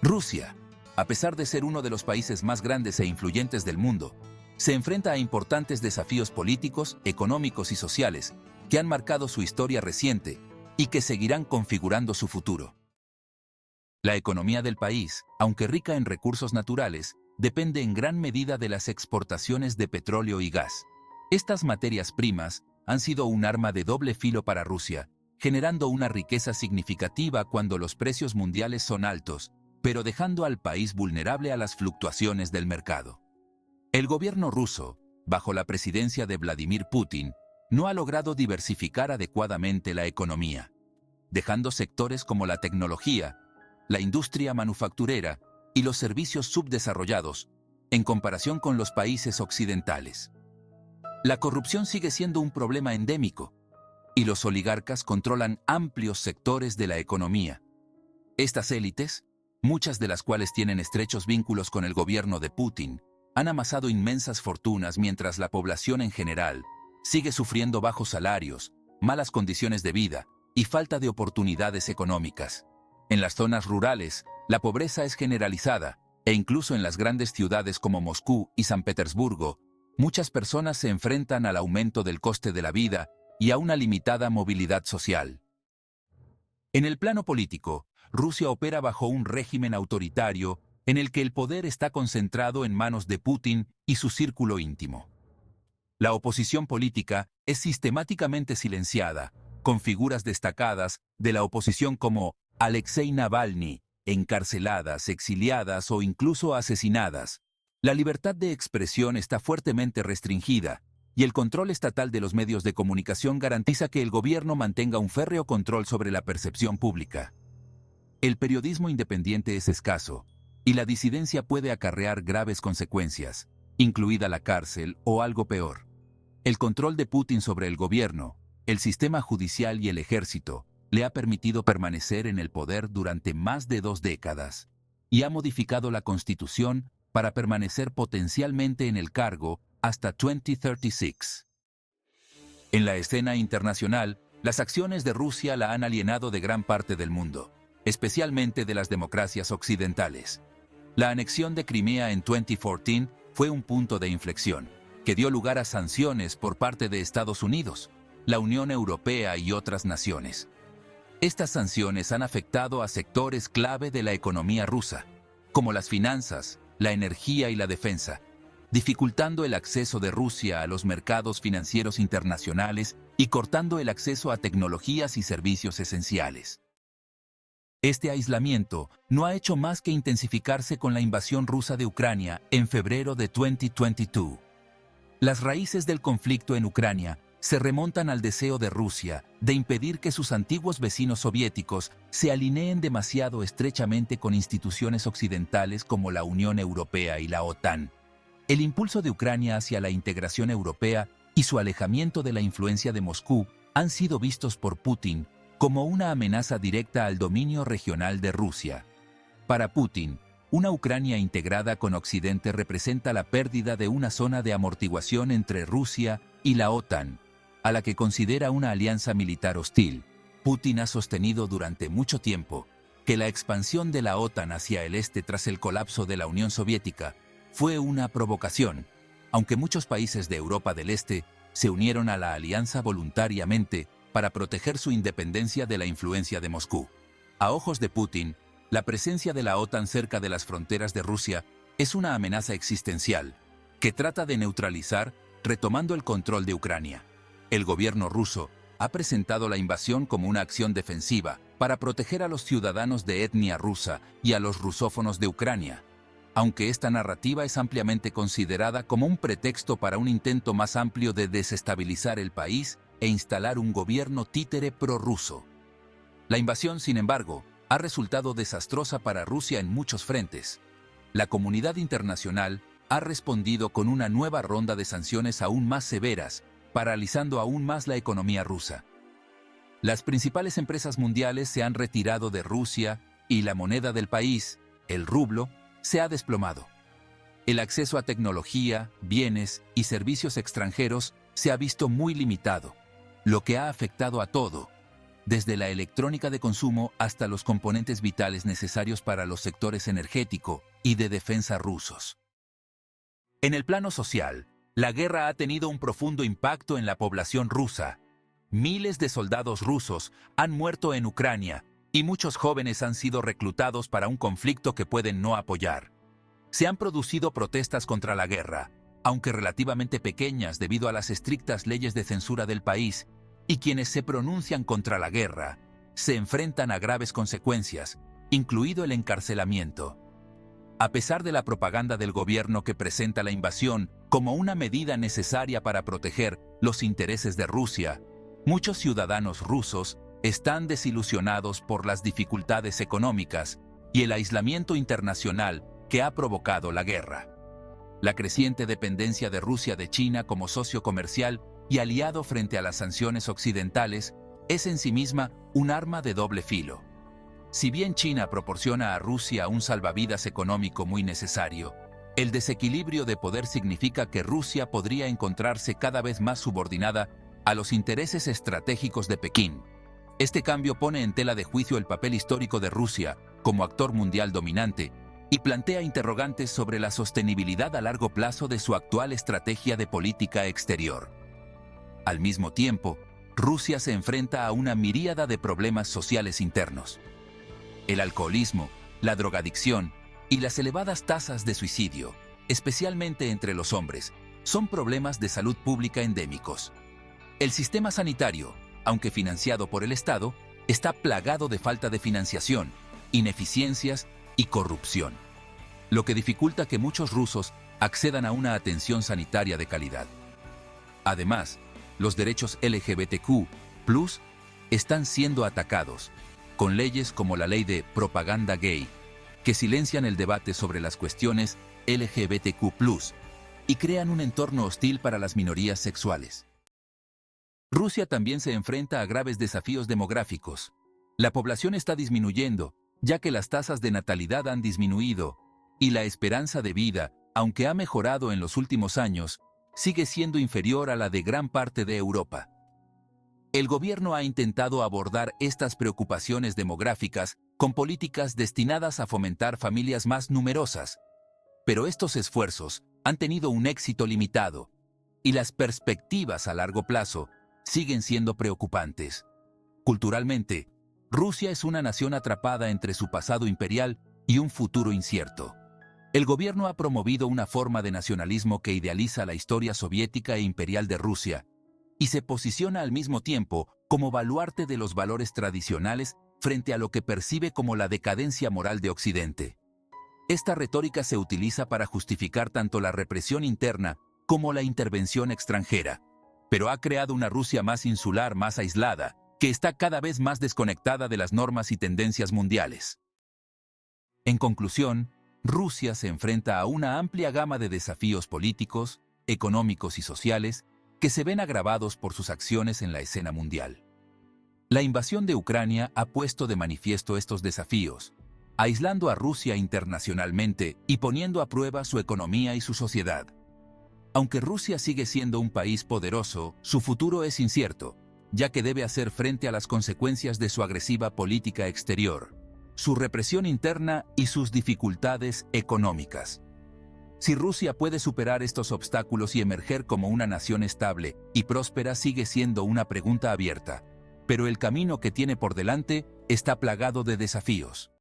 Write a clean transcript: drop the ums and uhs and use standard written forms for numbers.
Rusia, a pesar de ser uno de los países más grandes e influyentes del mundo, se enfrenta a importantes desafíos políticos, económicos y sociales que han marcado su historia reciente y que seguirán configurando su futuro. La economía del país, aunque rica en recursos naturales, depende en gran medida de las exportaciones de petróleo y gas. Estas materias primas han sido un arma de doble filo para Rusia, generando una riqueza significativa cuando los precios mundiales son altos, pero dejando al país vulnerable a las fluctuaciones del mercado. El gobierno ruso, bajo la presidencia de Vladimir Putin, no ha logrado diversificar adecuadamente la economía, dejando sectores como la tecnología, la industria manufacturera y los servicios subdesarrollados, en comparación con los países occidentales. La corrupción sigue siendo un problema endémico, y los oligarcas controlan amplios sectores de la economía. Estas élites, muchas de las cuales tienen estrechos vínculos con el gobierno de Putin, han amasado inmensas fortunas mientras la población en general sigue sufriendo bajos salarios, malas condiciones de vida y falta de oportunidades económicas. En las zonas rurales, la pobreza es generalizada, e incluso en las grandes ciudades como Moscú y San Petersburgo, muchas personas se enfrentan al aumento del coste de la vida y a una limitada movilidad social. En el plano político, Rusia opera bajo un régimen autoritario en el que el poder está concentrado en manos de Putin y su círculo íntimo. La oposición política es sistemáticamente silenciada, con figuras destacadas de la oposición como Alexei Navalny, encarceladas, exiliadas o incluso asesinadas. La libertad de expresión está fuertemente restringida, y el control estatal de los medios de comunicación garantiza que el gobierno mantenga un férreo control sobre la percepción pública. El periodismo independiente es escaso, y la disidencia puede acarrear graves consecuencias, incluida la cárcel o algo peor. El control de Putin sobre el gobierno, el sistema judicial y el ejército le ha permitido permanecer en el poder durante más de 2 décadas, y ha modificado la Constitución para permanecer potencialmente en el cargo hasta 2036. En la escena internacional, las acciones de Rusia la han alienado de gran parte del mundo, especialmente de las democracias occidentales. La anexión de Crimea en 2014 fue un punto de inflexión, que dio lugar a sanciones por parte de Estados Unidos, la Unión Europea y otras naciones. Estas sanciones han afectado a sectores clave de la economía rusa, como las finanzas, la energía y la defensa, dificultando el acceso de Rusia a los mercados financieros internacionales y cortando el acceso a tecnologías y servicios esenciales. Este aislamiento no ha hecho más que intensificarse con la invasión rusa de Ucrania en febrero de 2022. Las raíces del conflicto en Ucrania se remontan al deseo de Rusia de impedir que sus antiguos vecinos soviéticos se alineen demasiado estrechamente con instituciones occidentales como la Unión Europea y la OTAN. El impulso de Ucrania hacia la integración europea y su alejamiento de la influencia de Moscú han sido vistos por Putin como una amenaza directa al dominio regional de Rusia. Para Putin, una Ucrania integrada con Occidente representa la pérdida de una zona de amortiguación entre Rusia y la OTAN, a la que considera una alianza militar hostil. Putin ha sostenido durante mucho tiempo que la expansión de la OTAN hacia el este tras el colapso de la Unión Soviética fue una provocación, aunque muchos países de Europa del Este se unieron a la alianza voluntariamente para proteger su independencia de la influencia de Moscú. A ojos de Putin, la presencia de la OTAN cerca de las fronteras de Rusia es una amenaza existencial que trata de neutralizar retomando el control de Ucrania. El gobierno ruso ha presentado la invasión como una acción defensiva para proteger a los ciudadanos de etnia rusa y a los rusófonos de Ucrania, aunque esta narrativa es ampliamente considerada como un pretexto para un intento más amplio de desestabilizar el país e instalar un gobierno títere prorruso. La invasión, sin embargo, ha resultado desastrosa para Rusia en muchos frentes. La comunidad internacional ha respondido con una nueva ronda de sanciones aún más severas, paralizando aún más la economía rusa. Las principales empresas mundiales se han retirado de Rusia y la moneda del país, el rublo, se ha desplomado. El acceso a tecnología, bienes y servicios extranjeros se ha visto muy limitado, lo que ha afectado a todo, desde la electrónica de consumo hasta los componentes vitales necesarios para los sectores energético y de defensa rusos. En el plano social, la guerra ha tenido un profundo impacto en la población rusa. Miles de soldados rusos han muerto en Ucrania y muchos jóvenes han sido reclutados para un conflicto que pueden no apoyar. Se han producido protestas contra la guerra, aunque relativamente pequeñas debido a las estrictas leyes de censura del país, y quienes se pronuncian contra la guerra se enfrentan a graves consecuencias, incluido el encarcelamiento. A pesar de la propaganda del gobierno que presenta la invasión como una medida necesaria para proteger los intereses de Rusia, muchos ciudadanos rusos están desilusionados por las dificultades económicas y el aislamiento internacional que ha provocado la guerra. La creciente dependencia de Rusia de China como socio comercial y aliado frente a las sanciones occidentales es en sí misma un arma de doble filo. Si bien China proporciona a Rusia un salvavidas económico muy necesario, el desequilibrio de poder significa que Rusia podría encontrarse cada vez más subordinada a los intereses estratégicos de Pekín. Este cambio pone en tela de juicio el papel histórico de Rusia como actor mundial dominante y plantea interrogantes sobre la sostenibilidad a largo plazo de su actual estrategia de política exterior. Al mismo tiempo, Rusia se enfrenta a una miríada de problemas sociales internos. El alcoholismo, la drogadicción y las elevadas tasas de suicidio, especialmente entre los hombres, son problemas de salud pública endémicos. El sistema sanitario, aunque financiado por el Estado, está plagado de falta de financiación, ineficiencias y corrupción, lo que dificulta que muchos rusos accedan a una atención sanitaria de calidad. Además, los derechos LGBTQ+ están siendo atacados, con leyes como la ley de propaganda gay, que silencian el debate sobre las cuestiones LGBTQ+, y crean un entorno hostil para las minorías sexuales. Rusia también se enfrenta a graves desafíos demográficos. La población está disminuyendo, ya que las tasas de natalidad han disminuido, y la esperanza de vida, aunque ha mejorado en los últimos años, sigue siendo inferior a la de gran parte de Europa. El gobierno ha intentado abordar estas preocupaciones demográficas con políticas destinadas a fomentar familias más numerosas, pero estos esfuerzos han tenido un éxito limitado, y las perspectivas a largo plazo siguen siendo preocupantes. Culturalmente, Rusia es una nación atrapada entre su pasado imperial y un futuro incierto. El gobierno ha promovido una forma de nacionalismo que idealiza la historia soviética e imperial de Rusia y se posiciona al mismo tiempo como baluarte de los valores tradicionales frente a lo que percibe como la decadencia moral de Occidente. Esta retórica se utiliza para justificar tanto la represión interna como la intervención extranjera, pero ha creado una Rusia más insular, más aislada, que está cada vez más desconectada de las normas y tendencias mundiales. En conclusión, Rusia se enfrenta a una amplia gama de desafíos políticos, económicos y sociales que se ven agravados por sus acciones en la escena mundial. La invasión de Ucrania ha puesto de manifiesto estos desafíos, aislando a Rusia internacionalmente y poniendo a prueba su economía y su sociedad. Aunque Rusia sigue siendo un país poderoso, su futuro es incierto, ya que debe hacer frente a las consecuencias de su agresiva política exterior, su represión interna y sus dificultades económicas. Si Rusia puede superar estos obstáculos y emerger como una nación estable y próspera sigue siendo una pregunta abierta, pero el camino que tiene por delante está plagado de desafíos.